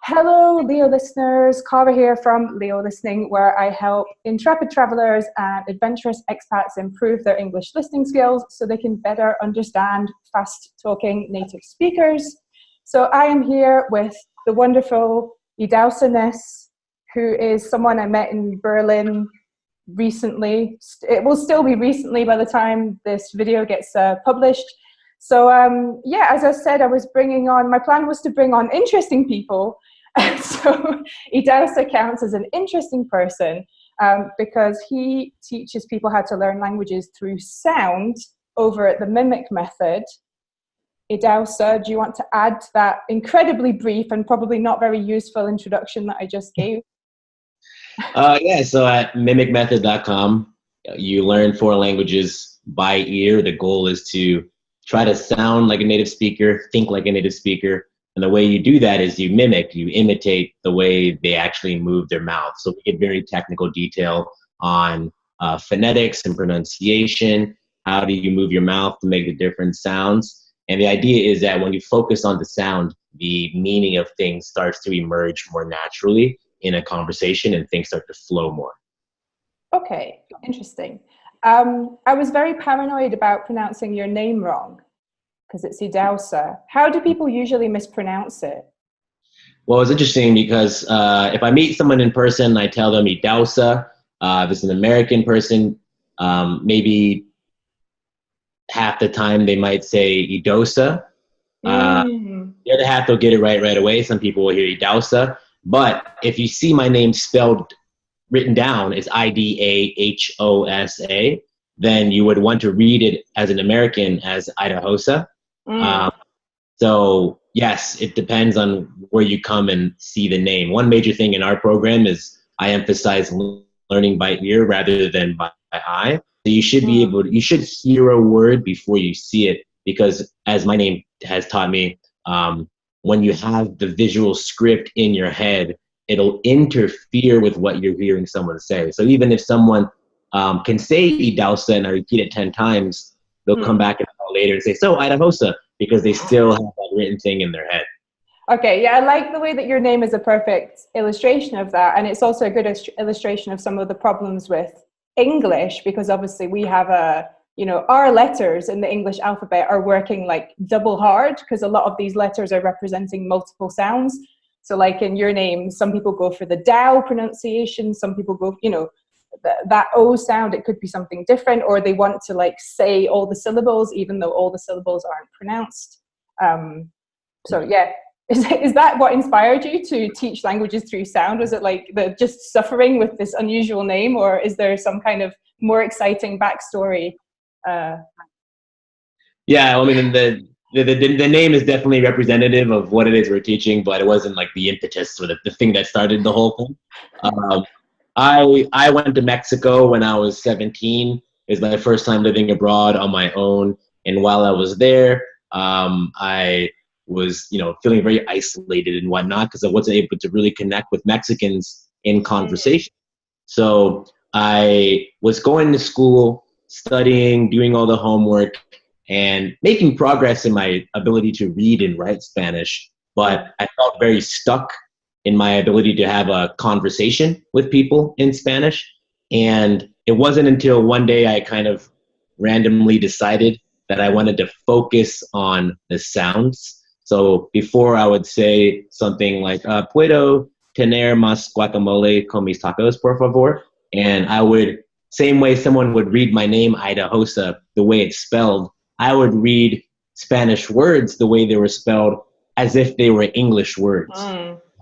Hello, Leo listeners. Cara here from Leo Listening, where I help intrepid travelers and adventurous expats improve their English listening skills so they can better understand fast-talking native speakers. So I am here with the wonderful Idahosa Ness, who is someone I met in Berlin recently. It will still be recently by the time this video gets published. So yeah, as I said, my plan was to bring on interesting people. So Idahosa counts as an interesting person because he teaches people how to learn languages through sound over at the mimic method. Idahosa, do you want to add to that incredibly brief and probably not very useful introduction that I just gave? Yeah, so at mimicmethod.com, you learn 4 languages by ear. The goal is to try to sound like a native speaker, think like a native speaker. And the way you do that is you imitate the way they actually move their mouth. So we get very technical detail on phonetics and pronunciation. How do you move your mouth to make the different sounds? And the idea is that when you focus on the sound, the meaning of things starts to emerge more naturally in a conversation and things start to flow more. Okay, interesting. I was very paranoid about pronouncing your name wrong because it's Idahosa. How do people usually mispronounce it? Well, it's interesting because if I meet someone in person, I tell them Idahosa. If it's an American person, maybe half the time they might say Idahosa. The other half, they'll get it right away. Some people will hear Idahosa. But if you see my name spelled written down as Idahosa, then you would want to read it as an American as Idahosa. So yes, it depends on where you come and see the name. One major thing in our program is I emphasize learning by ear rather than by eye. So you should be able to, you should hear a word before you see it, because as my name has taught me, when you have the visual script in your head, it'll interfere with what you're hearing someone say. So even if someone can say Idahosa and I repeat it 10 times, they'll come back later and say, so Idahosa, because they still have that written thing in their head. Okay, yeah, I like the way that your name is a perfect illustration of that. And it's also a good illustration of some of the problems with English, because obviously we have our letters in the English alphabet are working like double hard because a lot of these letters are representing multiple sounds. So like in your name, some people go for the Dow pronunciation, some people go, that O sound, it could be something different, or they want to like say all the syllables, even though all the syllables aren't pronounced. So yeah, is that what inspired you to teach languages through sound? Was it like the just suffering with this unusual name, or is there some kind of more exciting backstory? Yeah, I mean, the name is definitely representative of what it is we're teaching, but it wasn't like the impetus or the thing that started the whole thing. I went to Mexico when I was 17. It was my first time living abroad on my own. And while I was there, I was, feeling very isolated and whatnot because I wasn't able to really connect with Mexicans in conversation. So I was going to school, studying, doing all the homework, and making progress in my ability to read and write Spanish. But I felt very stuck in my ability to have a conversation with people in Spanish. And it wasn't until one day I kind of randomly decided that I wanted to focus on the sounds. So before I would say something like, puedo tener más guacamole con mis tacos, por favor? And I would, same way someone would read my name, Idahosa, the way it's spelled, I would read Spanish words the way they were spelled as if they were English words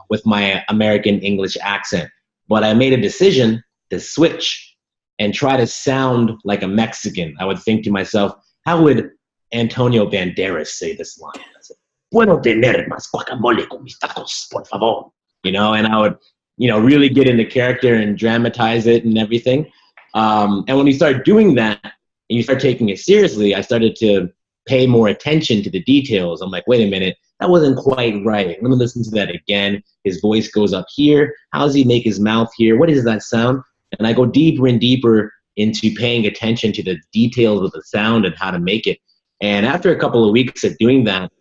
with my American English accent. But I made a decision to switch and try to sound like a Mexican. I would think to myself, how would Antonio Banderas say this line? I said, puedo tener más guacamole con mis tacos, por favor. And I would, really get into character and dramatize it and everything. And when you start doing that and you start taking it seriously, I started to pay more attention to the details. I'm like, wait a minute, that wasn't quite right. Let me listen to that again. His voice goes up here. How does he make his mouth here? What is that sound? And I go deeper and deeper into paying attention to the details of the sound and how to make it. And after a couple of weeks of doing that,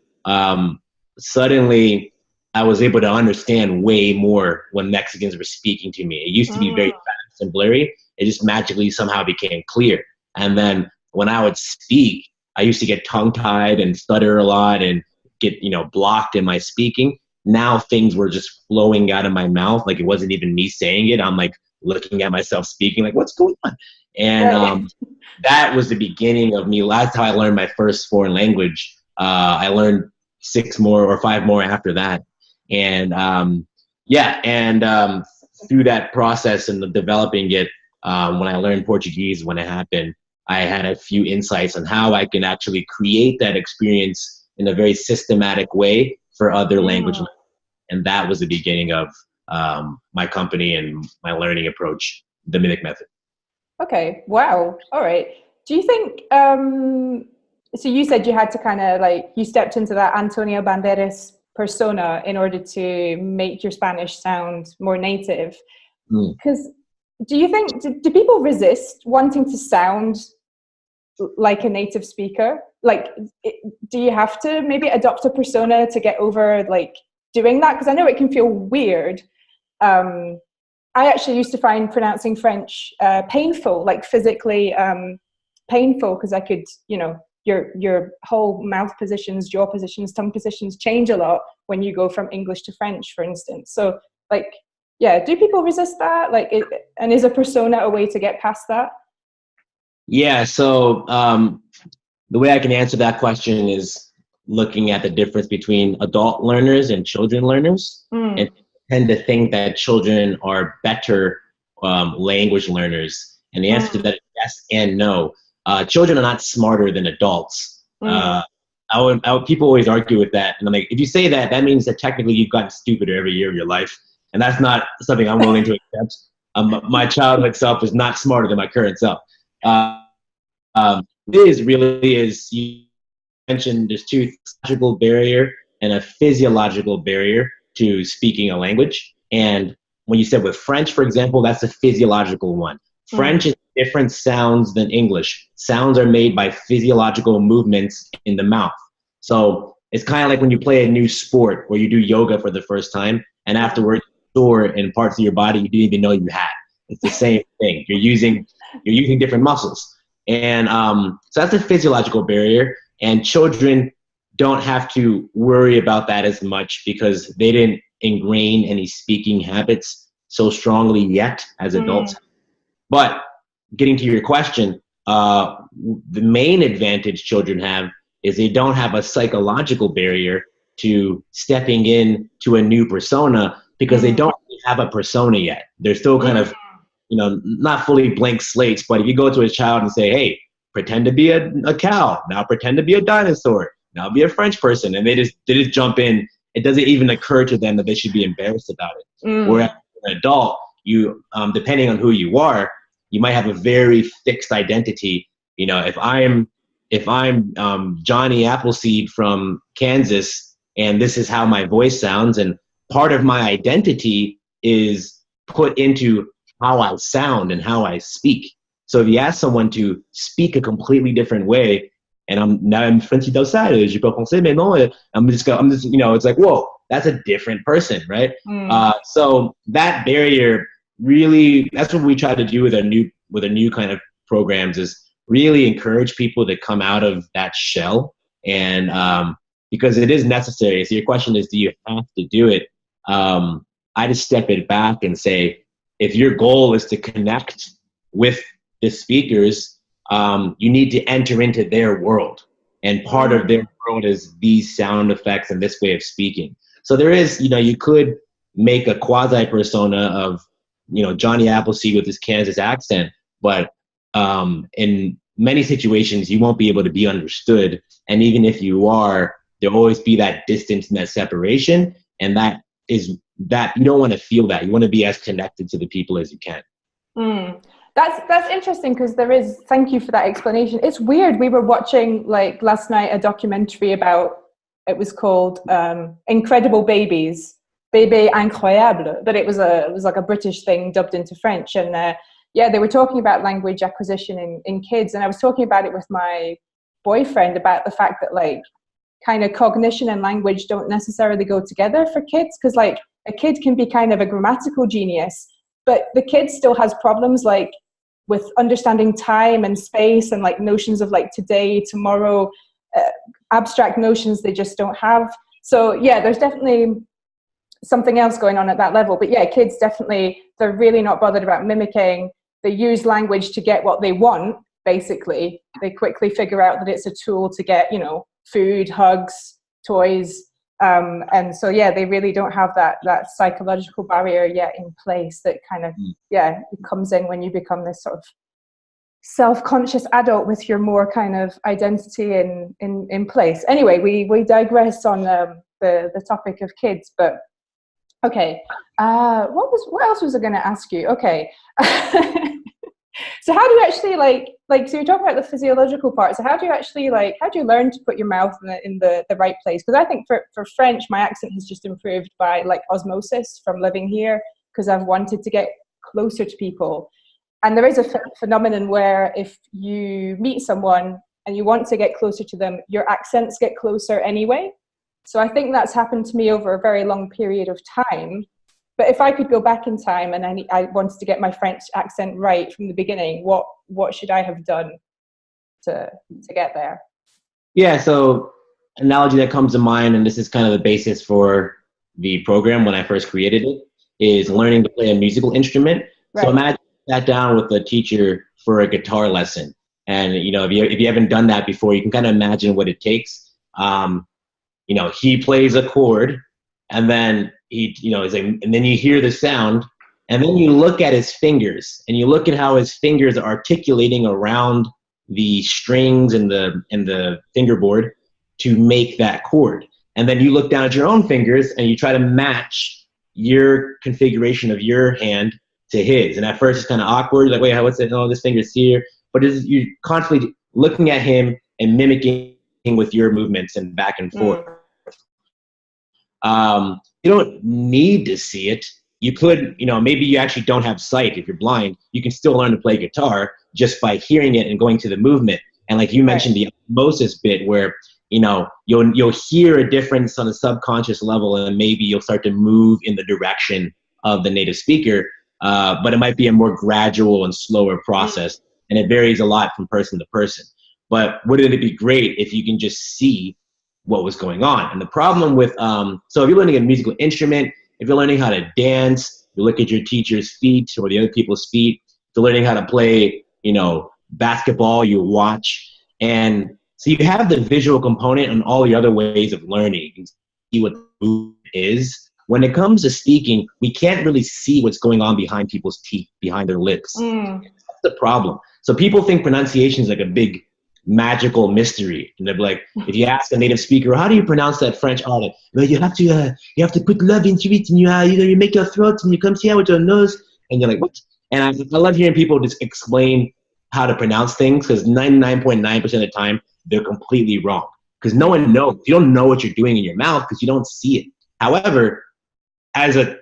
suddenly I was able to understand way more when Mexicans were speaking to me. It used to be very fast and blurry. It just magically somehow became clear. And then when I would speak, I used to get tongue-tied and stutter a lot and get, blocked in my speaking. Now things were just flowing out of my mouth. Like it wasn't even me saying it. I'm like looking at myself speaking, like, what's going on? And that was the beginning of me. That's how I learned my first foreign language. I learned 6 more or 5 more after that. And through that process and developing it, when I learned Portuguese, when it happened, I had a few insights on how I can actually create that experience in a very systematic way for other language. And that was the beginning of my company and my learning approach, the Mimic Method. Okay. Wow. All right. Do you think, so you said you had to kind of you stepped into that Antonio Banderas persona in order to make your Spanish sound more native. Because do you think, do people resist wanting to sound like a native speaker? Do you have to maybe adopt a persona to get over doing that? Because I know it can feel weird. I actually used to find pronouncing French painful, physically painful, because I could, your whole mouth positions, jaw positions, tongue positions change a lot when you go from English to French, for instance. So do people resist that? And is a persona a way to get past that? Yeah. So the way I can answer that question is looking at the difference between adult learners and children learners, and tend to think that children are better language learners. And the answer to that is yes and no. Children are not smarter than adults. People always argue with that. And I'm like, if you say that, that means that technically you've gotten stupider every year of your life. And that's not something I'm willing to accept. My childhood self is not smarter than my current self. You mentioned there's 2, psychological barrier and a physiological barrier to speaking a language. And when you said with French, for example, that's a physiological one. French is different sounds than English. Sounds are made by physiological movements in the mouth. So it's kind of like when you play a new sport or you do yoga for the first time, and afterwards sore in parts of your body you didn't even know you had. It's the same thing. You're using different muscles. And so that's a physiological barrier. And children don't have to worry about that as much because they didn't ingrain any speaking habits so strongly yet as adults. But getting to your question, the main advantage children have is they don't have a psychological barrier to stepping in to a new persona because they don't have a persona yet. They're still kind of, not fully blank slates, but if you go to a child and say, hey, pretend to be a cow, now pretend to be a dinosaur, now be a French person, and they just jump in, it doesn't even occur to them that they should be embarrassed about it. Whereas an adult, you, depending on who you are, you might have a very fixed identity. If I'm Johnny Appleseed from Kansas, and this is how my voice sounds, and part of my identity is put into how I sound and how I speak. So if you ask someone to speak a completely different way, and I'm Francis Dossal, je peux penser, mais non, I'm just, it's like, whoa, that's a different person, right? So that barrier really, that's what we try to do with our new kind of programs, is really encourage people to come out of that shell, and because it is necessary. So your question is, do you have to do it? I just step it back and say, if your goal is to connect with the speakers, you need to enter into their world. And part of their world is these sound effects and this way of speaking. So there is, you could make a quasi persona of, Johnny Appleseed with his Kansas accent, but in many situations, you won't be able to be understood. And even if you are, there'll always be that distance and that separation. And that you don't want to feel that. You want to be as connected to the people as you can. That's interesting, because thank you for that explanation. It's weird. We were watching last night a documentary about, it was called Incredible Babies, Bébé Incroyable, but it was like a British thing dubbed into French. And they were talking about language acquisition in kids. And I was talking about it with my boyfriend about the fact that like kind of cognition and language don't necessarily go together for kids, because like a kid can be kind of a grammatical genius, but the kid still has problems like with understanding time and space and like notions of like today, tomorrow, abstract notions they just don't have. So yeah, there's definitely something else going on at that level. But yeah, kids definitely, they're really not bothered about mimicking. They use language to get what they want, basically. They quickly figure out that it's a tool to get, you know, food, hugs, toys. And so, yeah, they really don't have that psychological barrier yet in place that kind of, yeah, it comes in when you become this sort of self-conscious adult with your more kind of identity in place. Anyway, we digress on the topic of kids, but okay. What else was I going to ask you? Okay. So how do you actually so you're talking about the physiological part. So how do you learn to put your mouth in the right place? Because I think for French, my accent has just improved by like osmosis from living here, because I've wanted to get closer to people. And there is a phenomenon where if you meet someone and you want to get closer to them, your accents get closer anyway. So I think that's happened to me over a very long period of time. But if I could go back in time and I wanted to get my French accent right from the beginning, what should I have done to get there? Yeah, so analogy that comes to mind, and this is kind of the basis for the program when I first created it, is learning to play a musical instrument. Right. So imagine you sat down with a teacher for a guitar lesson. And, you know, if you haven't done that before, you can kind of imagine what it takes. You know, he plays a chord, and then and then you hear the sound, and then you look at his fingers, and you look at how his fingers are articulating around the strings and the fingerboard to make that chord. And then you look down at your own fingers and you try to match your configuration of your hand to his. And at first it's kind of awkward, like, wait, what's it? Oh, this finger's here. But you're constantly looking at him and mimicking with your movements and back and forth. You don't need to see it. You could, maybe you actually don't have sight. If you're blind, you can still learn to play guitar just by hearing it and going to the movement. And like you mentioned, the osmosis bit where, you'll hear a difference on a subconscious level, and maybe you'll start to move in the direction of the native speaker. But it might be a more gradual and slower process, and it varies a lot from person to person. But wouldn't it be great if you can just see what was going on? And the problem with, so if you're learning a musical instrument, if you're learning how to dance, you look at your teacher's feet or the other people's feet. If you're learning how to play, basketball, you watch. And so you have the visual component and all the other ways of learning. You can see what the movement is. When it comes to speaking, we can't really see what's going on behind people's teeth, behind their lips. That's the problem. So people think pronunciation is like a big magical mystery, and they're like, if you ask a native speaker, how do you pronounce that French R? Well, you have to put love into it, and you make your throat, and you come here with your nose, and you're like, what? And I love hearing people just explain how to pronounce things, because 99.9% of the time they're completely wrong, because no one knows. You don't know what you're doing in your mouth because you don't see it. However, as a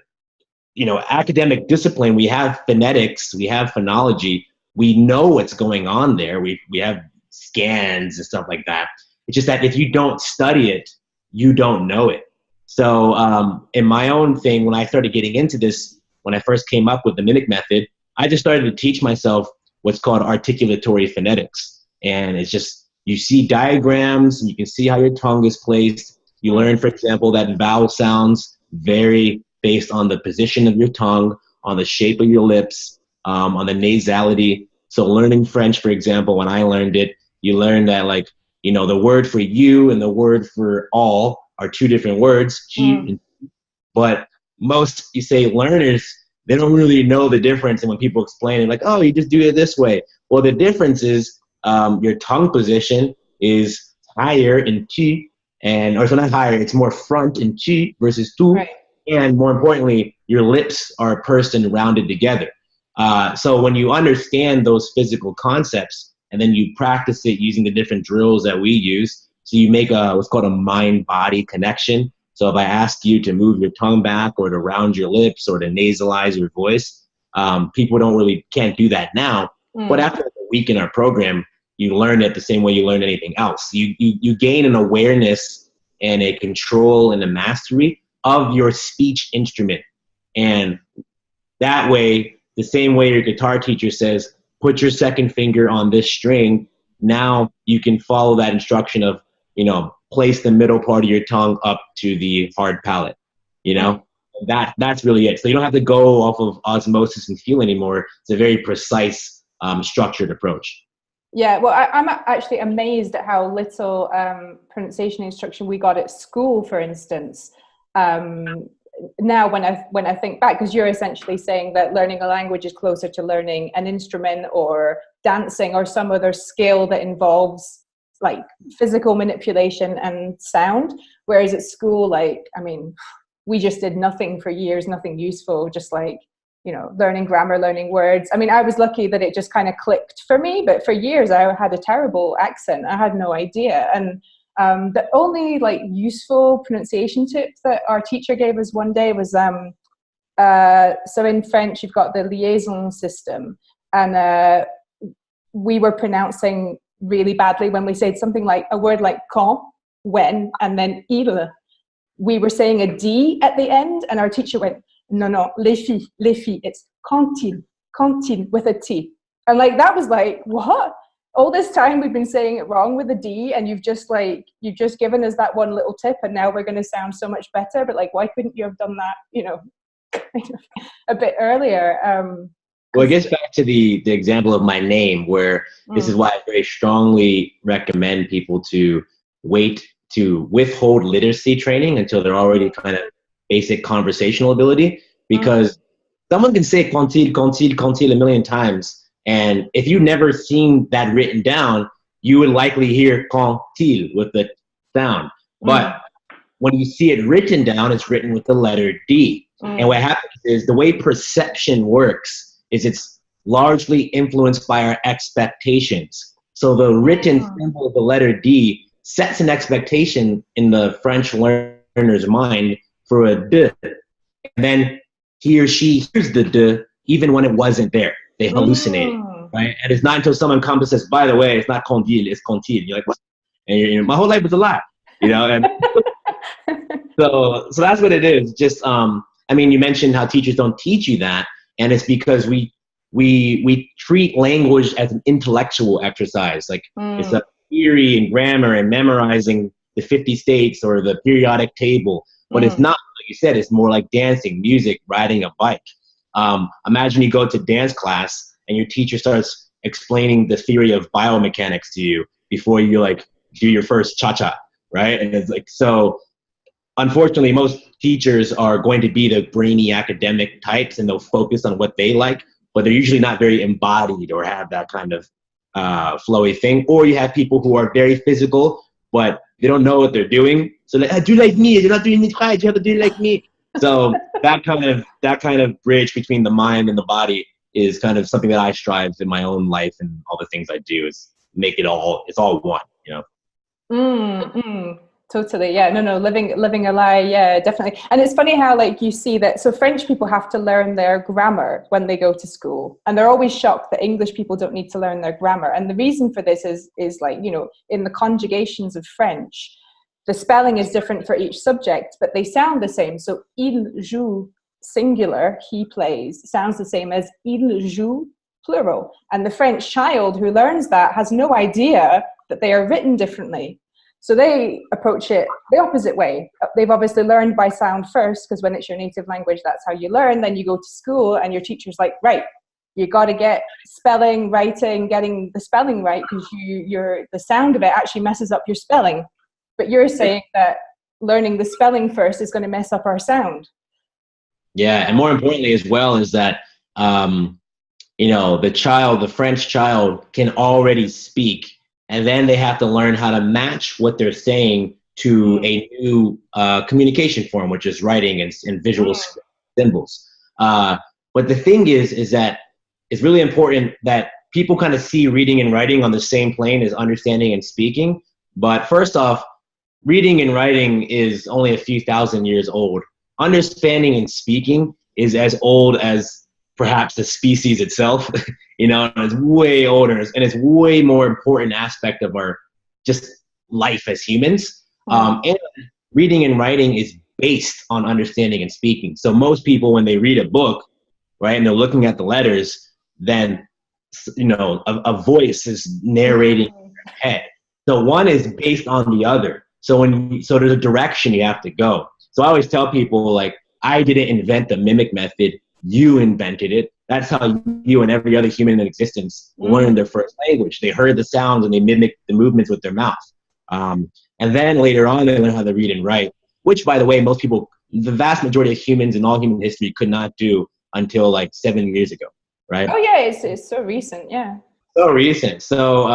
academic discipline, we have phonetics, we have phonology, we know what's going on there. We have scans and stuff like that. It's just that if you don't study it, you don't know it. So in my own thing, when I started getting into this, when I first came up with the mimic method, I just started to teach myself what's called articulatory phonetics. And it's just, you see diagrams and you can see how your tongue is placed. You learn, for example, that vowel sounds vary based on the position of your tongue, on the shape of your lips, on the nasality. So learning French, for example, when I learned it, you learn that the word for you and the word for all are two different words. But most, you say, learners, they don't really know the difference. And when people explain it, like, oh, you just do it this way. Well, the difference is your tongue position is higher in tu, or it's not higher, it's more front in tu versus tu. Right. And more importantly, your lips are pursed and rounded together. So when you understand those physical concepts, and then you practice it using the different drills that we use, so you make what's called a mind-body connection. So if I ask you to move your tongue back or to round your lips or to nasalize your voice, people can't do that now. But after a week in our program, you learn it the same way you learn anything else. You gain an awareness and a control and a mastery of your speech instrument. And that way, the same way your guitar teacher says, put your second finger on this string, now you can follow that instruction of, place the middle part of your tongue up to the hard palate, That's really it. So you don't have to go off of osmosis and feel anymore. It's a very precise, structured approach. Yeah, well, I'm actually amazed at how little pronunciation instruction we got at school, for instance. Now, when I think back, because you're essentially saying that learning a language is closer to learning an instrument or dancing or some other skill that involves like physical manipulation and sound, whereas at school, we just did nothing for years, nothing useful, just learning grammar, learning words. I was lucky that it just kind of clicked for me, but for years I had a terrible accent. I had no idea. And the only useful pronunciation tip that our teacher gave us one day was, so in French, you've got the liaison system. And we were pronouncing really badly when we said something like a word like quand, when, and then il. We were saying a D at the end, and our teacher went, no, les filles, it's quand-il with a T. And that was what? All this time we've been saying it wrong with a D, and you've just given us that one little tip, and now we're going to sound so much better. But why couldn't you have done that, a bit earlier? Well, it gets back to the example of my name, where this is why I very strongly recommend people to withhold literacy training until they're already kind of basic conversational ability, because someone can say quand-il a million times, and if you've never seen that written down, you would likely hear quand-il with the sound. But when you see it written down, it's written with the letter D. And what happens is the way perception works is it's largely influenced by our expectations. So the written symbol of the letter D sets an expectation in the French learner's mind for a D. And then he or she hears the D even when it wasn't there. They hallucinate, right? And it's not until someone comes and says, by the way, it's not quand-il, it's quand-il. You're like, what? And my whole life was a lie, And so that's what it is. Just, you mentioned how teachers don't teach you that. And it's because we treat language as an intellectual exercise. It's a theory and grammar and memorizing the 50 states or the periodic table. But it's not, like you said, it's more like dancing, music, riding a bike. Imagine you go to dance class and your teacher starts explaining the theory of biomechanics to you before you do your first cha-cha, right? And it's so unfortunately, most teachers are going to be the brainy academic types, and they'll focus on what they like, but they're usually not very embodied or have that kind of flowy thing. Or you have people who are very physical, but they don't know what they're doing. So do like me, you're not doing it right, you have to do it like me. So that kind of bridge between the mind and the body is kind of something that I strive in my own life, and all the things I do is make it's all one, Totally. Yeah. No, living a lie. Yeah, definitely. And it's funny how you see that. So French people have to learn their grammar when they go to school, and they're always shocked that English people don't need to learn their grammar. And the reason for this is in the conjugations of French, the spelling is different for each subject, but they sound the same. So il joue singular, he plays, sounds the same as il joue plural. And the French child who learns that has no idea that they are written differently. So they approach it the opposite way. They've obviously learned by sound first, because when it's your native language, that's how you learn. Then you go to school and your teacher's like, right, you got to get spelling, writing, getting the spelling right, because the sound of it actually messes up your spelling. But you're saying that learning the spelling first is going to mess up our sound. Yeah, and more importantly as well is that, the French child can already speak, and then they have to learn how to match what they're saying to a new communication form, which is writing and visual symbols. But the thing is that it's really important that people kind of see reading and writing on the same plane as understanding and speaking. But first off, reading and writing is only a few thousand years old. Understanding and speaking is as old as perhaps the species itself, you know, and it's way older, and it's way more important aspect of our just life as humans. And reading and writing is based on understanding and speaking. So most people, when they read a book, right, and they're looking at the letters, then, you know, a voice is narrating in your head. So one is based on the other. So so there's a direction you have to go. So I always tell people, like, I didn't invent the mimic method. You invented it. That's how you and every other human in existence learned their first language. They heard the sounds and they mimicked the movements with their mouth. And then later on, they learn how to read and write, which, by the way, most people, the vast majority of humans in all human history could not do until like 7 years ago, right? Oh yeah, it's so recent, yeah. So recent. So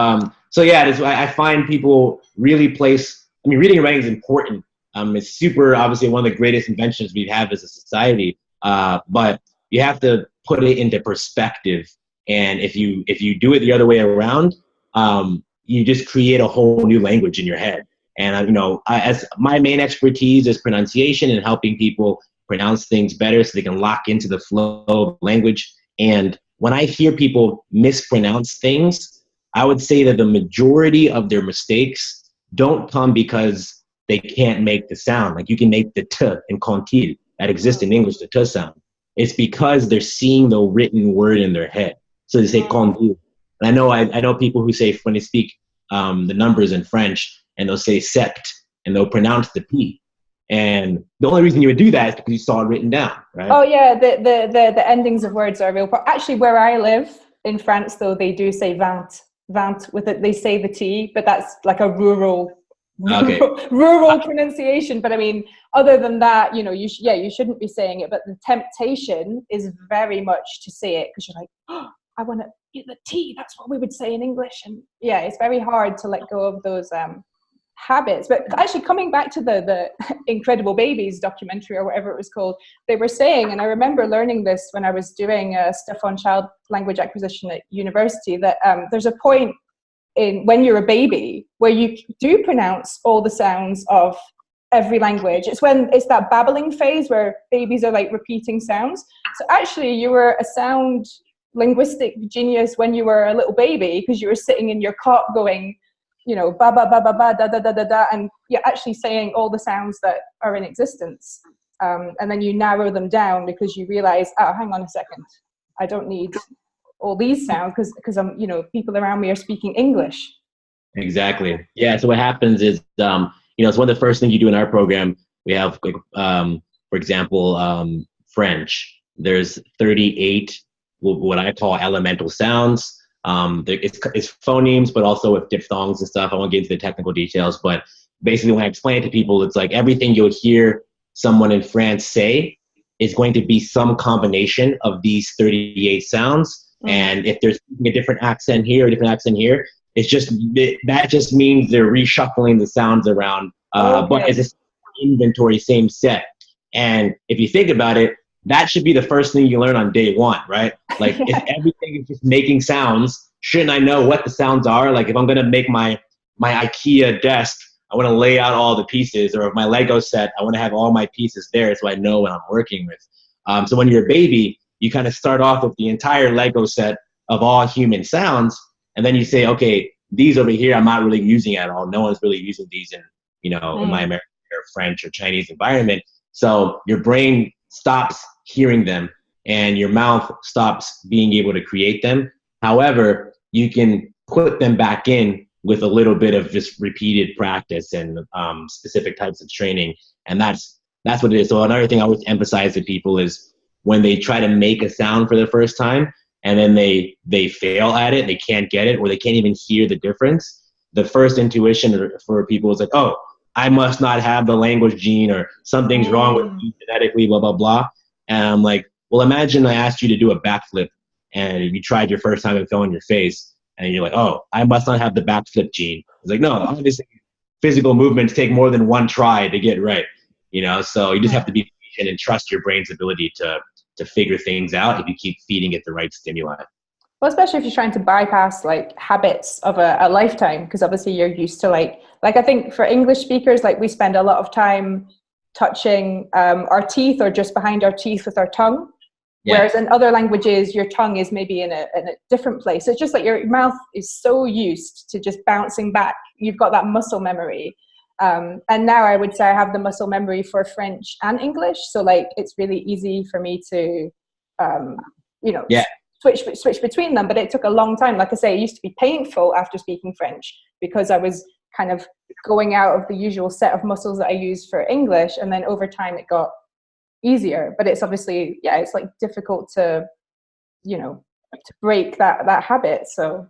yeah, that's why I find people really place. I mean, reading and writing is important. It's super, obviously, one of the greatest inventions we have as a society. But you have to put it into perspective. And if you do it the other way around, you just create a whole new language in your head. And you know, as my main expertise is pronunciation and helping people pronounce things better so they can lock into the flow of language. And when I hear people mispronounce things, I would say that the majority of their mistakes don't come because they can't make the sound. Like, you can make the t in contil that exists in English, the t sound. It's because they're seeing the written word in their head. So they say contil. And I know people who say, when they speak the numbers in French, and they'll say sept, and they'll pronounce the p. And the only reason you would do that is because you saw it written down, right? Oh yeah, the endings of words are real. Actually, where I live in France, though, they do say vent with it. They say the t, but that's like a rural pronunciation. But I mean, other than that, you know, you shouldn't be saying it. But the temptation is very much to say it because you're like, oh, I want to get the t. That's what we would say in English. And yeah, it's very hard to let go of those habits. But actually, coming back to the Incredible Babies documentary, or whatever it was called, they were saying, and I remember learning this when I was doing stuff on child language acquisition at university, that there's a point in when you're a baby where you do pronounce all the sounds of every language. It's that babbling phase where babies are like repeating sounds. So actually, you were a sound linguistic genius when you were a little baby, because you were sitting in your cot going, you know, ba ba ba ba ba da da da da da, and you're actually saying all the sounds that are in existence. And then you narrow them down because you realize, oh, hang on a second, I don't need all these sounds because I'm, you know, people around me are speaking English. Exactly. Yeah. So what happens is, you know, it's one of the first things you do in our program. We have, like, for example, French. There's 38 what I call elemental sounds. It's phonemes, but also with diphthongs and stuff. I won't get into the technical details, but basically when I explain it to people, it's like everything you'll hear someone in France say is going to be some combination of these 38 sounds. And if there's a different accent here, a different accent here, that just means they're reshuffling the sounds around. But it's a inventory, same set. And if you think about it, that should be the first thing you learn on day one, right? Like, if everything is just making sounds, shouldn't I know what the sounds are? Like, if I'm gonna make my IKEA desk, I want to lay out all the pieces, or my Lego set, I want to have all my pieces there so I know what I'm working with. So when you're a baby, you kind of start off with the entire Lego set of all human sounds, and then you say, okay, these over here I'm not really using at all. No one's really using these in, you know, in my American or French or Chinese environment. So your brain stops hearing them and your mouth stops being able to create them. However, you can put them back in with a little bit of just repeated practice and specific types of training. And that's what it is. So another thing I always emphasize to people is when they try to make a sound for the first time and then they fail at it, they can't get it, or they can't even hear the difference. The first intuition for people is like, oh, I must not have the language gene, or something's wrong with me genetically, blah, blah, blah. And I'm like, well, imagine I asked you to do a backflip and you tried your first time and fell on your face. And you're like, oh, I must not have the backflip gene. It's like, no, obviously physical movements take more than one try to get right. You know, so you just have to be patient and trust your brain's ability to figure things out if you keep feeding it the right stimuli. Well, especially if you're trying to bypass like habits of a lifetime, because obviously you're used to like I think for English speakers, like we spend a lot of time touching our teeth or just behind our teeth with our tongue. Yeah. Whereas in other languages, your tongue is maybe in a different place. It's just like your mouth is so used to just bouncing back. You've got that muscle memory. And now I would say I have the muscle memory for French and English. So like, it's really easy for me to, you know, switch between them. But it took a long time. Like I say, it used to be painful after speaking French because I was kind of going out of the usual set of muscles that I use for English. And then over time it got easier, but it's obviously, it's like difficult to, you know, to break that habit. So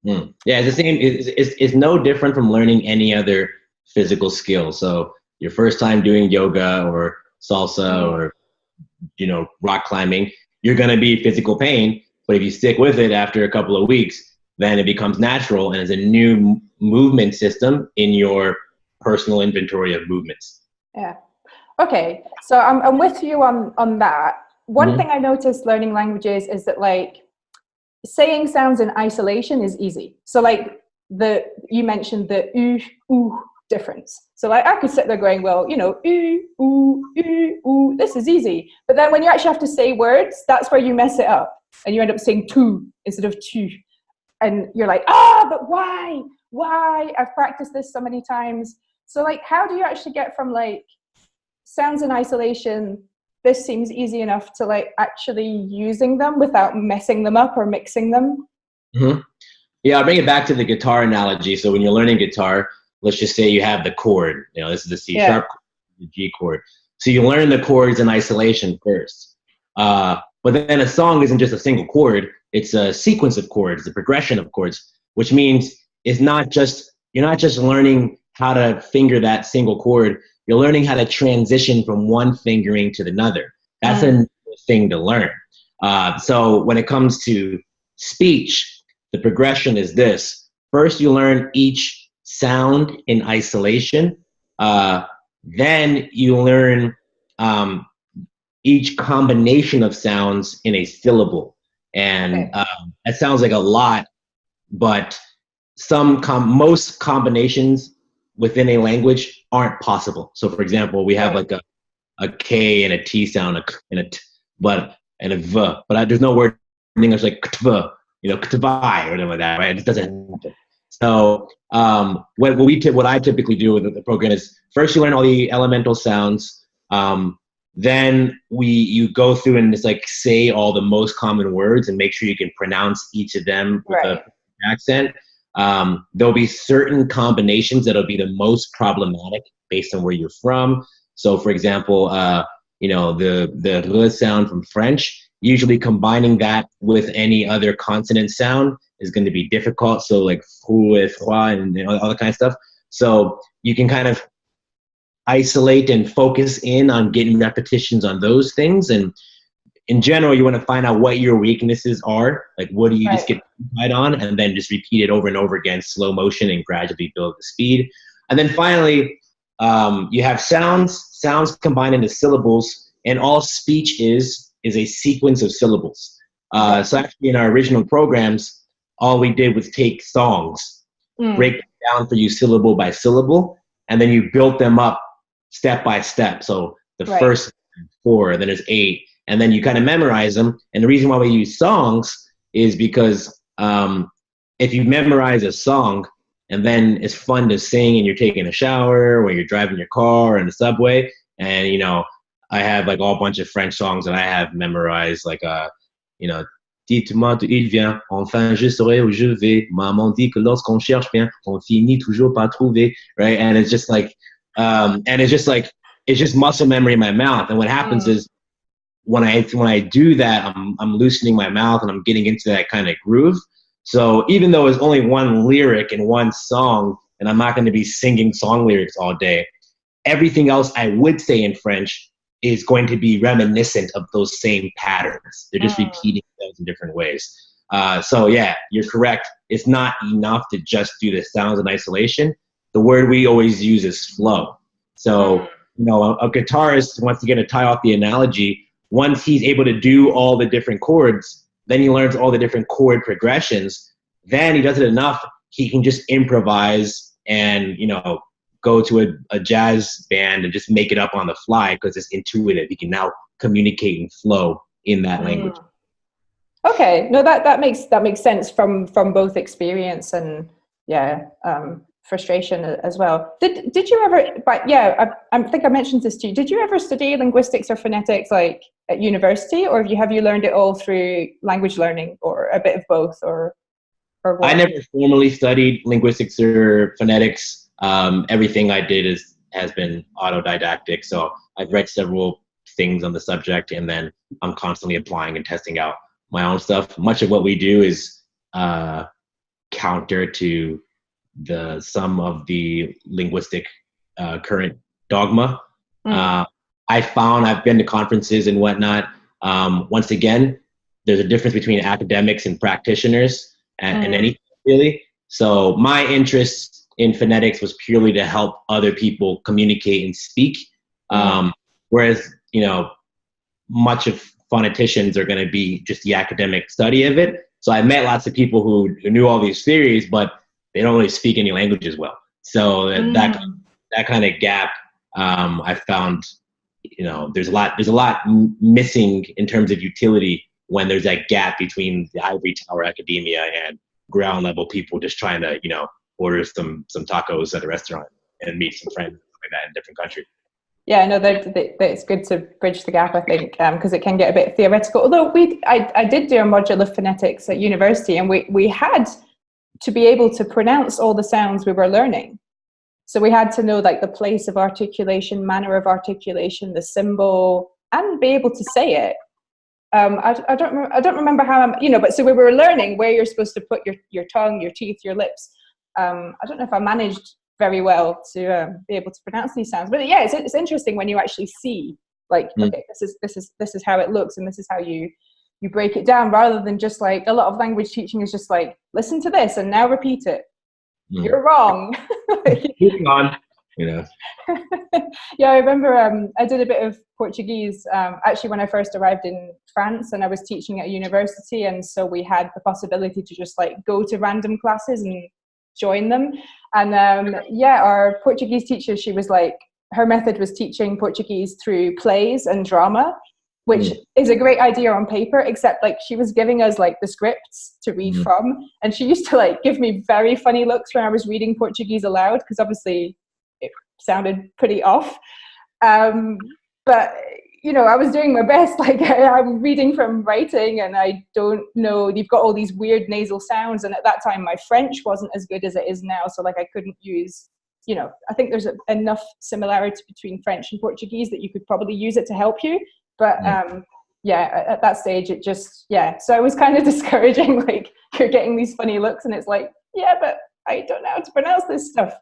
yeah, it's the same. It's no different from learning any other physical skill. So your first time doing yoga or salsa or, you know, rock climbing, you're going to be physical pain. But if you stick with it after a couple of weeks, then it becomes natural and is a new movement system in your personal inventory of movements. Yeah. Okay. So I'm with you on that. One thing I noticed learning languages is that like saying sounds in isolation is easy. So like you mentioned the oo difference. So like I could sit there going, well, you know, oo, this is easy. But then when you actually have to say words, that's where you mess it up and you end up saying tu instead of tu. And you're like, but why? I've practiced this so many times. So like, how do you actually get from like sounds in isolation, this seems easy enough, to like actually using them without messing them up or mixing them? Yeah, I'll bring it back to the guitar analogy. So when you're learning guitar, let's just say you have the chord, you know, this is the C sharp, the G chord. So you learn the chords in isolation first. But then a song isn't just a single chord, it's a sequence of chords, a progression of chords, which means you're not just learning how to finger that single chord, you're learning how to transition from one fingering to another. That's a thing to learn. So when it comes to speech, the progression is this. First, you learn each sound in isolation. Then you learn each combination of sounds in a syllable. And that sounds like a lot, but most combinations within a language aren't possible. So for example, we have like a K and a T sound, and a T, and a V, but there's no word in English like ktv, you know, ktvai or anything like that, right? It doesn't happen. So what I typically do with the program is first you learn all the elemental sounds. Then you go through and just like say all the most common words and make sure you can pronounce each of them with an accent. There'll be certain combinations that'll be the most problematic based on where you're from. So for example, you know, the R sound from French, usually combining that with any other consonant sound is going to be difficult. So like froid, froid, and all that kind of stuff. So you can kind of isolate and focus in on getting repetitions on those things. And in general, you want to find out what your weaknesses are. Like, what do you just get right on, and then just repeat it over and over again, slow motion, and gradually build the speed. And then finally, you have sounds combined into syllables, and all speech is a sequence of syllables. So actually in our original programs, all we did was take songs, break them down for you syllable by syllable, and then you built them up step by step. So the first 4, then there's 8, and then you kind of memorize them. And the reason why we use songs is because if you memorize a song and then it's fun to sing and you're taking a shower or you're driving your car or in the subway, and you know, I have like all bunch of French songs that I have memorized, like you know, dites-moi d'où il vient, enfin je saurai où je vais, maman dit que lorsqu'on cherche bien, on finit toujours par trouver, right? And it's just like it's just muscle memory in my mouth. And what happens is when I do that, I'm loosening my mouth and I'm getting into that kind of groove. So even though it's only one lyric in one song, and I'm not going to be singing song lyrics all day, everything else I would say in French is going to be reminiscent of those same patterns. They're just repeating those in different ways. So yeah, you're correct. It's not enough to just do the sounds in isolation. The word we always use is flow. So, you know, a guitarist, once again, to tie off the analogy, once he's able to do all the different chords, then he learns all the different chord progressions. Then he does it enough, he can just improvise and, you know, go to a jazz band and just make it up on the fly because it's intuitive. He can now communicate and flow in that language. Okay, no, that makes sense from both experience and frustration as well. Did you ever? But yeah, I think I mentioned this to you. Did you ever study linguistics or phonetics like at university, or have you learned it all through language learning, or a bit of both, or what? I never formally studied linguistics or phonetics. Everything I did has been autodidactic. So I've read several things on the subject, and then I'm constantly applying and testing out my own stuff. Much of what we do is counter to some of the linguistic current dogma. I've been to conferences and whatnot. Once again, there's a difference between academics and practitioners and anything really. So my interest in phonetics was purely to help other people communicate and speak. Whereas, much of phoneticians are going to be just the academic study of it. So I met lots of people who knew all these theories, but they don't really speak any languages well. So that kind of gap, I found, there's a lot missing in terms of utility when there's that gap between the ivory tower academia and ground level people just trying to, order some tacos at a restaurant and meet some friends like that in different countries. Yeah, no, it's good to bridge the gap, I think, because it can get a bit theoretical. Although I did do a module of phonetics at university, and we had to be able to pronounce all the sounds we were learning. So we had to know like the place of articulation, manner of articulation, the symbol, and be able to say it. I don't remember how but so we were learning where you're supposed to put your tongue, your teeth, your lips. I don't know if I managed very well to be able to pronounce these sounds, but yeah, it's interesting when you actually see like, okay, this is how it looks, and this is how you break it down, rather than just like a lot of language teaching is just like, listen to this and now repeat it. You're wrong. Moving on. Yeah, I remember I did a bit of Portuguese actually when I first arrived in France, and I was teaching at a university, and so we had the possibility to just like go to random classes and join them. And our Portuguese teacher, she was like, her method was teaching Portuguese through plays and drama, which is a great idea on paper, except like she was giving us like the scripts to read from, and she used to like give me very funny looks when I was reading Portuguese aloud, because obviously it sounded pretty off. But I was doing my best. Like I'm reading from writing, and I don't know, you've got all these weird nasal sounds, and at that time my French wasn't as good as it is now, so like I couldn't use, I think there's enough similarity between French and Portuguese that you could probably use it to help you. But at that stage it just, so it was kind of discouraging, like you're getting these funny looks and it's like, but I don't know how to pronounce this stuff.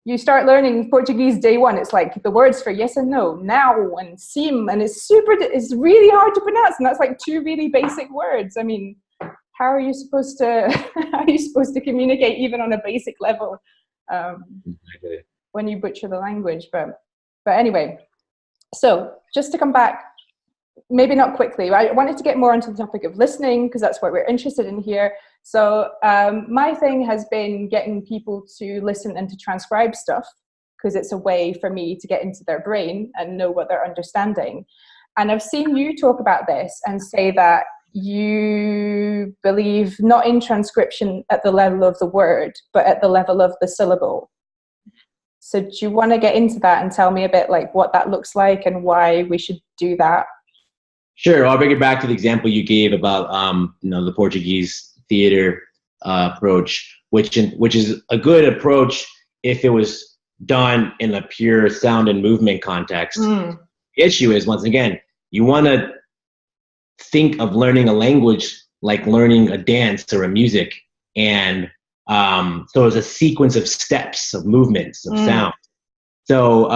You start learning Portuguese day one, it's like the words for yes and no, now and sim, and it's really hard to pronounce, and that's like two really basic words. I mean, how are you supposed to communicate even on a basic level when you butcher the language? But anyway, so just to come back, maybe not quickly, I wanted to get more into the topic of listening, because that's what we're interested in here. So my thing has been getting people to listen and to transcribe stuff, because it's a way for me to get into their brain and know what they're understanding. And I've seen you talk about this and say that you believe not in transcription at the level of the word, but at the level of the syllable. So do you want to get into that and tell me a bit like what that looks like and why we should do that? Sure. I'll bring it back to the example you gave about the Portuguese theater approach, which is a good approach if it was done in a pure sound and movement context. The issue is, once again, you want to think of learning a language like learning a dance or a music, and so it's a sequence of steps, of movements, of sound. So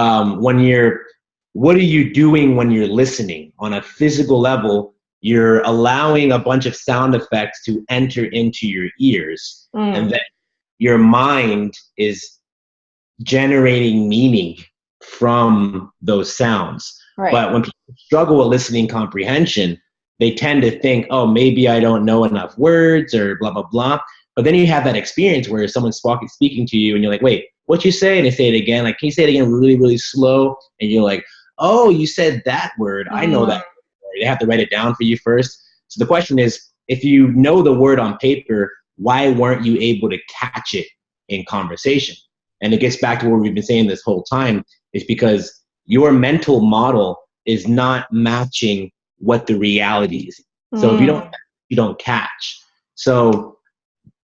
what are you doing when you're listening? On a physical level, you're allowing a bunch of sound effects to enter into your ears, and then your mind is generating meaning from those sounds. Right. But when people struggle with listening comprehension, they tend to think, oh, maybe I don't know enough words or blah, blah, blah. But then you have that experience where someone's speaking to you and you're like, wait, what'd you say? And they say it again. Like, can you say it again really, really slow? And you're like, oh, you said that word. I know that. They have to write it down for you first. So the question is, if you know the word on paper, why weren't you able to catch it in conversation? And it gets back to what we've been saying this whole time, is because your mental model is not matching what the reality is. So if you don't catch. So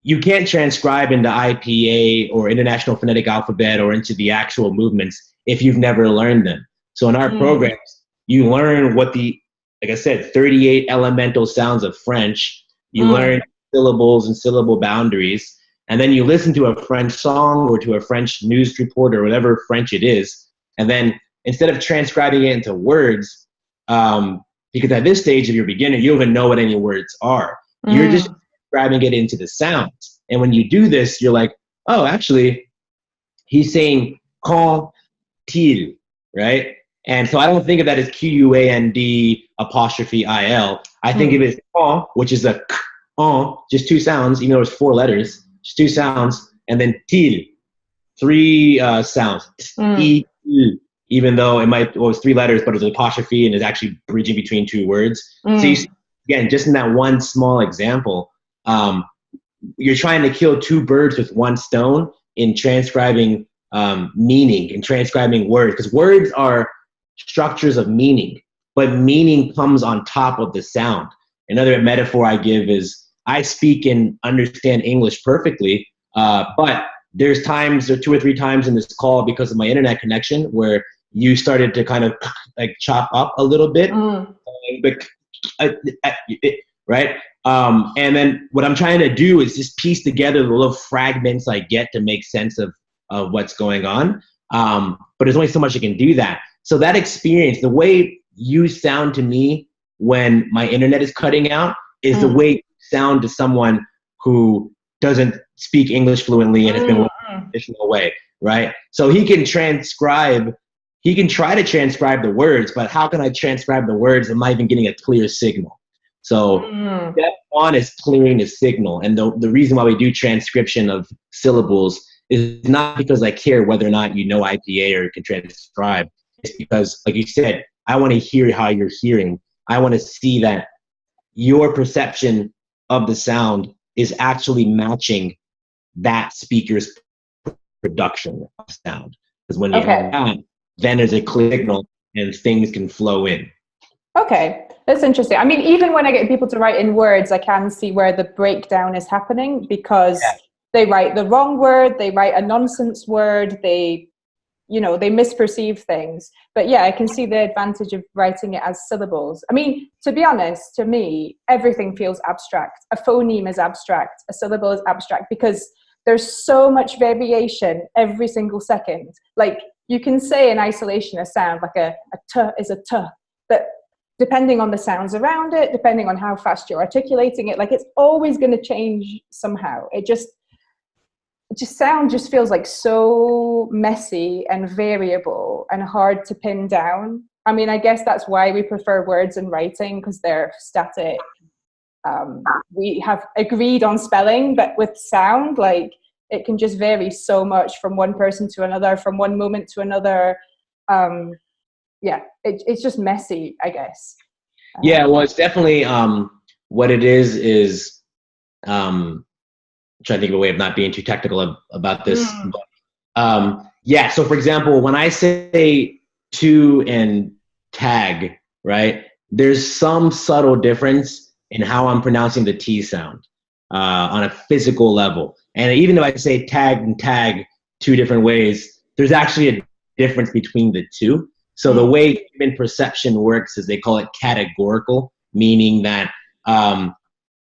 you can't transcribe into IPA or International Phonetic Alphabet or into the actual movements if you've never learned them. So in our programs, you learn what like I said, 38 elemental sounds of French. You learn syllables and syllable boundaries. And then you listen to a French song or to a French news report or whatever French it is. And then instead of transcribing it into words, because at this stage of your beginner, you don't even know what any words are. You're just transcribing it into the sounds. And when you do this, you're like, oh, actually, he's saying quand-il, right? And so I don't think of that as Q-U-A-N-D apostrophe I-L. I think of it as quand, which is a k, just two sounds, even though it's 4 letters, just 2 sounds, and then til, 3 sounds, e, even though it was 3 letters, but it's an apostrophe and is actually bridging between 2 words. So you see, again, just in that one small example, you're trying to kill 2 birds with 1 stone in transcribing meaning and transcribing words, because words are structures of meaning, but meaning comes on top of the sound. Another metaphor I give is I speak and understand English perfectly, but there's times, or 2 or 3 times in this call because of my internet connection where you started to kind of like chop up a little bit, right? And then what I'm trying to do is just piece together the little fragments I get to make sense of what's going on. But there's only so much you can do that. So that experience, the way you sound to me when my internet is cutting out is the way you sound to someone who doesn't speak English fluently and has been working in a traditional way, right? So he can try to transcribe the words, but how can I transcribe the words? I'm not even getting a clear signal. So step 1 is clearing the signal. And the reason why we do transcription of syllables is not because I care whether or not you know IPA or can transcribe. It's because, like you said, I want to hear how you're hearing. I want to see that your perception of the sound is actually matching that speaker's production of sound. Because when you have that, then there's a clear signal and things can flow in. Okay, that's interesting. I mean, even when I get people to write in words, I can see where the breakdown is happening because they write the wrong word, they write a nonsense word, they misperceive things. But yeah, I can see the advantage of writing it as syllables. I mean, to be honest, to me, everything feels abstract. A phoneme is abstract, a syllable is abstract because there's so much variation every single second. Like you can say in isolation a sound, like a t is a t, but depending on the sounds around it, depending on how fast you're articulating it, like it's always going to change somehow. Sound just feels like so messy and variable and hard to pin down. I mean, I guess that's why we prefer words in writing, because they're static. We have agreed on spelling, but with sound, like it can just vary so much from one person to another, from one moment to another. It's just messy, I guess. Yeah, well, it's definitely what it is trying to think of a way of not being too technical about this. So for example, when I say to and tag, right, there's some subtle difference in how I'm pronouncing the T sound on a physical level. And even though I say tag and tag 2 different ways, there's actually a difference between the 2. So the way human perception works is they call it categorical, meaning that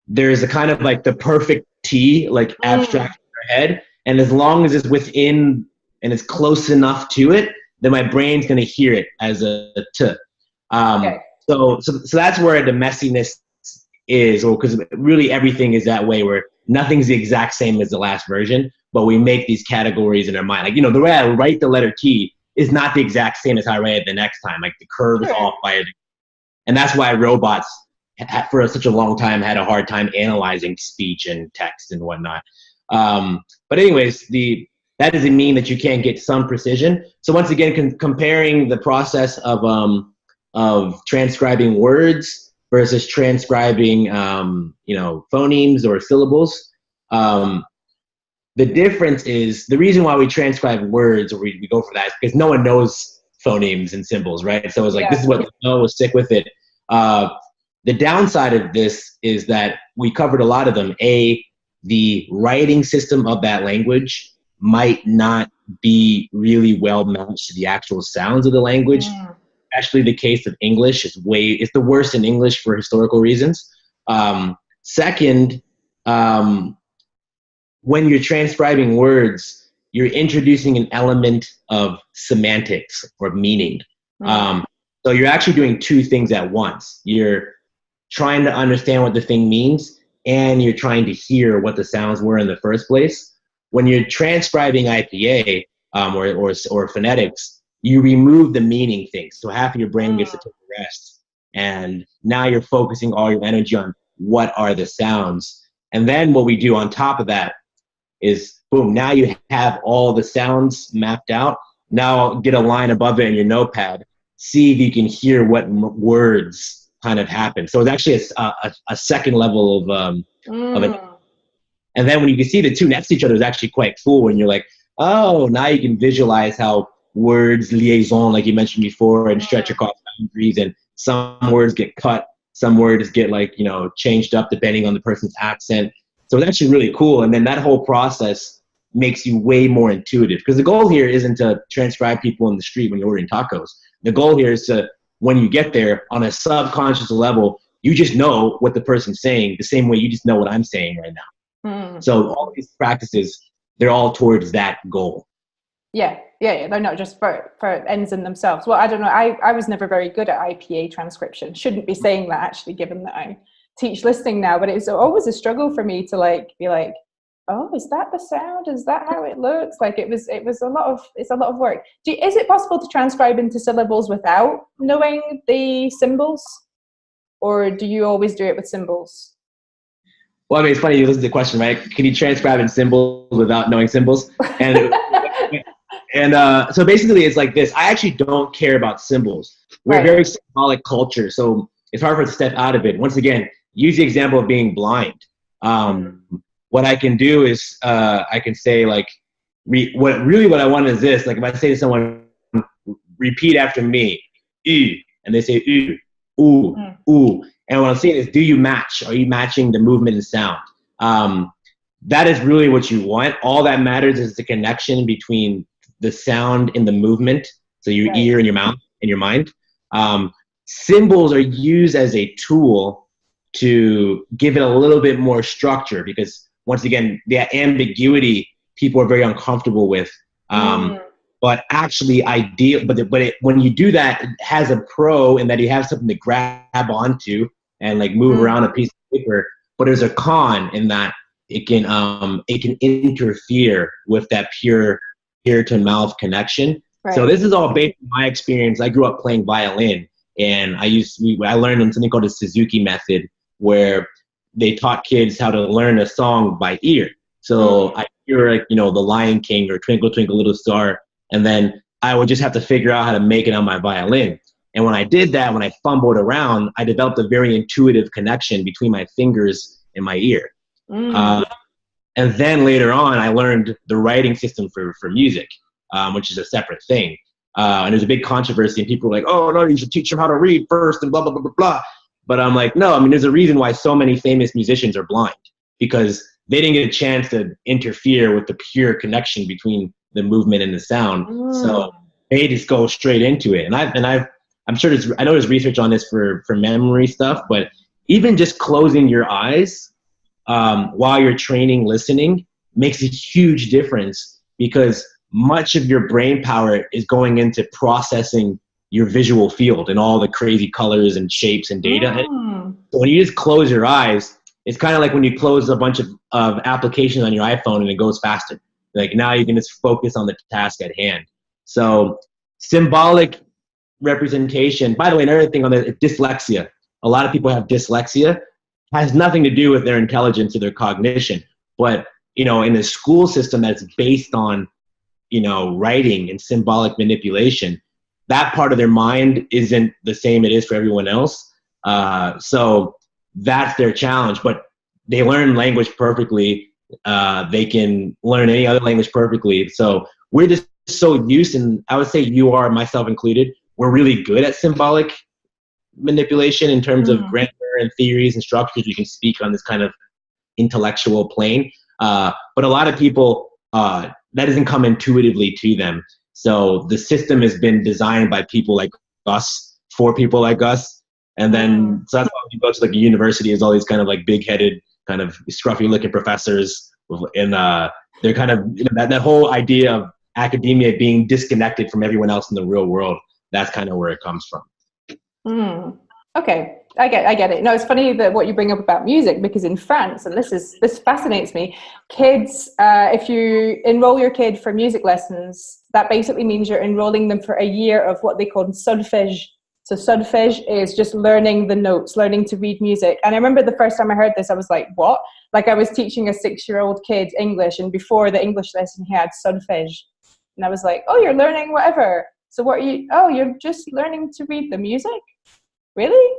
there's a kind of like the perfect T, like abstract in your head. And as long as it's within and it's close enough to it, then my brain's going to hear it as a T. So that's where the messiness is, or because really everything is that way, where nothing's the exact same as the last version, but we make these categories in our mind. Like, the way I write the letter T is not the exact same as how I write it the next time. Like the curve is off by it. And that's why robots for such a long time had a hard time analyzing speech and text and whatnot. But anyways, that doesn't mean that you can't get some precision. So once again, comparing the process of of transcribing words versus transcribing, phonemes or syllables. The difference is the reason why we transcribe words or we go for that is because no one knows phonemes and symbols, right? So it's like, this is what they know, we'll stick with it. The downside of this is that we covered a lot of them. The writing system of that language might not be really well matched to the actual sounds of the language. Especially the case of English it's the worst in English for historical reasons. Second, when you're transcribing words, you're introducing an element of semantics or meaning. So you're actually doing two things at once. You're trying to understand what the thing means, and you're trying to hear what the sounds were in the first place. When you're transcribing IPA or phonetics, you remove the meaning things. So half of your brain gets to take a rest. And now you're focusing all your energy on what are the sounds. And then what we do on top of that is, boom, now you have all the sounds mapped out. Now get a line above it in your notepad. See if you can hear what words kind of happen. So it's actually a second level of it. And then when you can see the two next to each other is actually quite cool when you're like, oh, now you can visualize how words liaison, like you mentioned before, and stretch across boundaries, and some words get cut, some words get changed up depending on the person's accent. So it's actually really cool. And then that whole process makes you way more intuitive, because the goal here isn't to transcribe people in the street when you're ordering tacos. The goal here is to, when you get there, on a subconscious level, you just know what the person's saying the same way you just know what I'm saying right now. So all these practices, they're all towards that goal. Yeah. They're not just for ends in themselves. Well, I don't know. I was never very good at IPA transcription. Shouldn't be saying that, actually, given that I teach listening now. But it's always a struggle for me to be like, oh, is that the sound? Is that how it looks? Like it's a lot of work. Is it possible to transcribe into syllables without knowing the symbols, or do you always do it with symbols? Well, I mean, it's funny you listen to the question, right? Can you transcribe in symbols without knowing symbols? And so basically it's like this. I actually don't care about symbols. We're a very symbolic culture, so it's hard for us to step out of it. Once again, use the example of being blind. What I can do is I can say what I want is this. Like if I say to someone, repeat after me, "oo," and they say "oo, ooh, ooh," and what I'm saying is, do you match? Are you matching the movement and sound? That is really what you want. All that matters is the connection between the sound and the movement. So your ear and your mouth and your mind. Symbols are used as a tool to give it a little bit more structure, because once again, the ambiguity people are very uncomfortable with. But actually when you do that, it has a pro in that you have something to grab onto and move around a piece of paper. But there's a con in that it can interfere with that pure ear to mouth connection. So this is all based on my experience. I grew up playing violin, and I learned on something called the Suzuki method, where they taught kids how to learn a song by ear. So I hear The Lion King or Twinkle Twinkle Little Star, and then I would just have to figure out how to make it on my violin. And when I did that, when I fumbled around, I developed a very intuitive connection between my fingers and my ear. And then later on, I learned the writing system for music, which is a separate thing. And there's a big controversy, and people are like, oh, no, you should teach them how to read first and blah, blah, blah, blah, blah. But I'm like, no, I mean, there's a reason why so many famous musicians are blind, because they didn't get a chance to interfere with the pure connection between the movement and the sound. So they just go straight into it. And I'm sure I know there's research on this for memory stuff, but even just closing your eyes while you're training listening makes a huge difference, because much of your brain power is going into processing your visual field and all the crazy colors and shapes and data. So when you just close your eyes, it's kind of like when you close a bunch of applications on your iPhone and it goes faster. Now you can just focus on the task at hand. So symbolic representation, by the way, another thing on the dyslexia. A lot of people have dyslexia. Has nothing to do with their intelligence or their cognition. But, in the school system that's based on, writing and symbolic manipulation, that part of their mind isn't the same it is for everyone else. So that's their challenge, but they learn language perfectly. They can learn any other language perfectly. So we're just so used, and I would say you are, myself included, we're really good at symbolic manipulation in terms of grammar and theories and structures. We can speak on this kind of intellectual plane. But a lot of people, that doesn't come intuitively to them. So the system has been designed by people like us, for people like us. And then, so that's why when you go to like a university, there's all these kind of like big-headed, kind of scruffy looking professors. And they're kind of, you know, that whole idea of academia being disconnected from everyone else in the real world. That's kind of where it comes from. Okay, I get it. No, it's funny that what you bring up about music, because in France, and this fascinates me, kids, if you enroll your kid for music lessons, that basically means you're enrolling them for a year of what they call solfège. So solfège is just learning the notes, learning to read music. And I remember the first time I heard this, I was like, what? Like I was teaching a 6-year-old kid English, and before the English lesson, he had solfège. And I was like, oh, you're learning whatever. So what are you, oh, you're just learning to read the music? Really?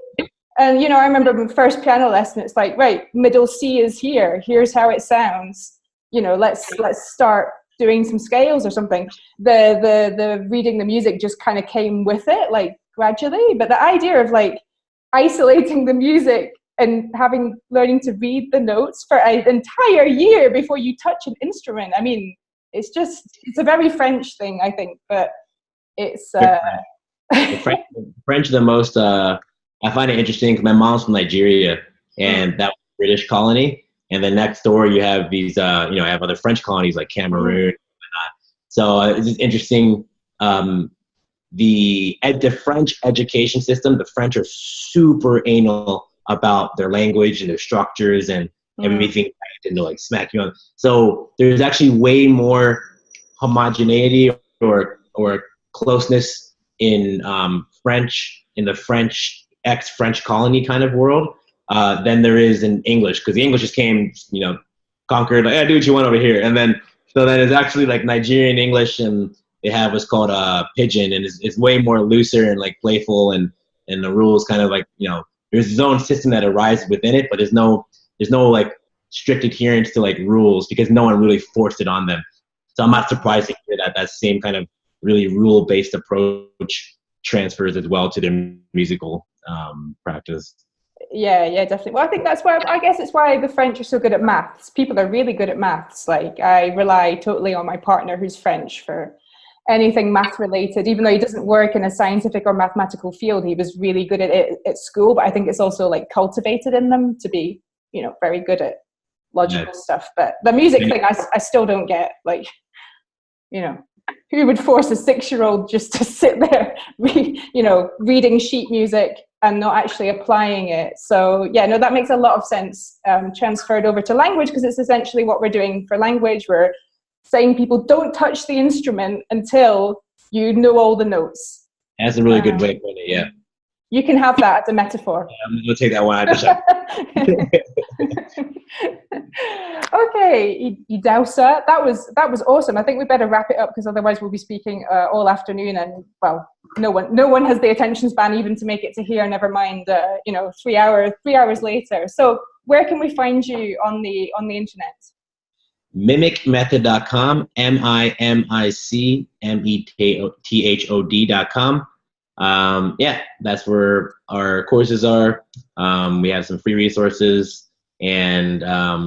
And, you know, I remember my first piano lesson, it's like, right, middle C is here. Here's how it sounds. You know, let's start doing some scales or something. The reading the music just kind of came with it, like gradually. But the idea of like isolating the music and learning to read the notes for an entire year before you touch an instrument. I mean, it's a very French thing, I think, but it's... The French are the most, I find it interesting because my mom's from Nigeria, and that was a British colony. And then next door you have these, I have other French colonies like Cameroon and whatnot. So it's just interesting. The French education system, the French are super anal about their language and their structures and everything, and like smack you on. So there's actually way more homogeneity or closeness in French, in the French, ex-French colony kind of world, than there is in English, because the English just came, conquered, like, hey, do what you want over here. And then, so then it's actually like Nigerian English, and they have what's called a pidgin, and it's way more looser and like playful, and the rules kind of like, there's its own system that arises within it, but there's no like strict adherence to like rules, because no one really forced it on them. So I'm not surprised to hear that same kind of really rule-based approach transfers as well to their musical practice. Yeah, definitely. Well, I think that's why, I guess it's why the French are so good at maths. People are really good at maths. Like, I rely totally on my partner who's French for anything math related. Even though he doesn't work in a scientific or mathematical field, he was really good at it at school. But I think it's also like cultivated in them to be, very good at logical stuff. But the music thing, I still don't get. Like, who would force a 6-year-old just to sit there, reading sheet music and not actually applying it? So yeah, no, that makes a lot of sense, transferred over to language, because it's essentially what we're doing for language. We're saying people don't touch the instrument until you know all the notes. That's a really good way of putting it, yeah. You can have that as a metaphor. Yeah, I'm going to take that one. Okay, Idahosa, that was awesome. I think we better wrap it up, because otherwise we'll be speaking all afternoon, and well, no one has the attention span even to make it to here. Never mind, 3 hours later. So where can we find you on the internet? Mimicmethod.com, mimicmethod.com. Yeah, that's where our courses are. We have some free resources and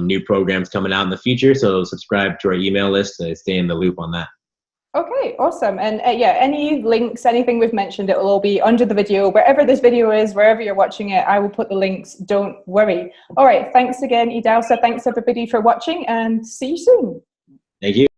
new programs coming out in the future, so subscribe to our email list to stay in the loop on that. Okay, awesome. And yeah, any links, anything we've mentioned, it will all be under the video. Wherever this video is, wherever you're watching it, I will put the links. Don't worry. All right, thanks again, Idahosa. Thanks everybody for watching, and see you soon. Thank you.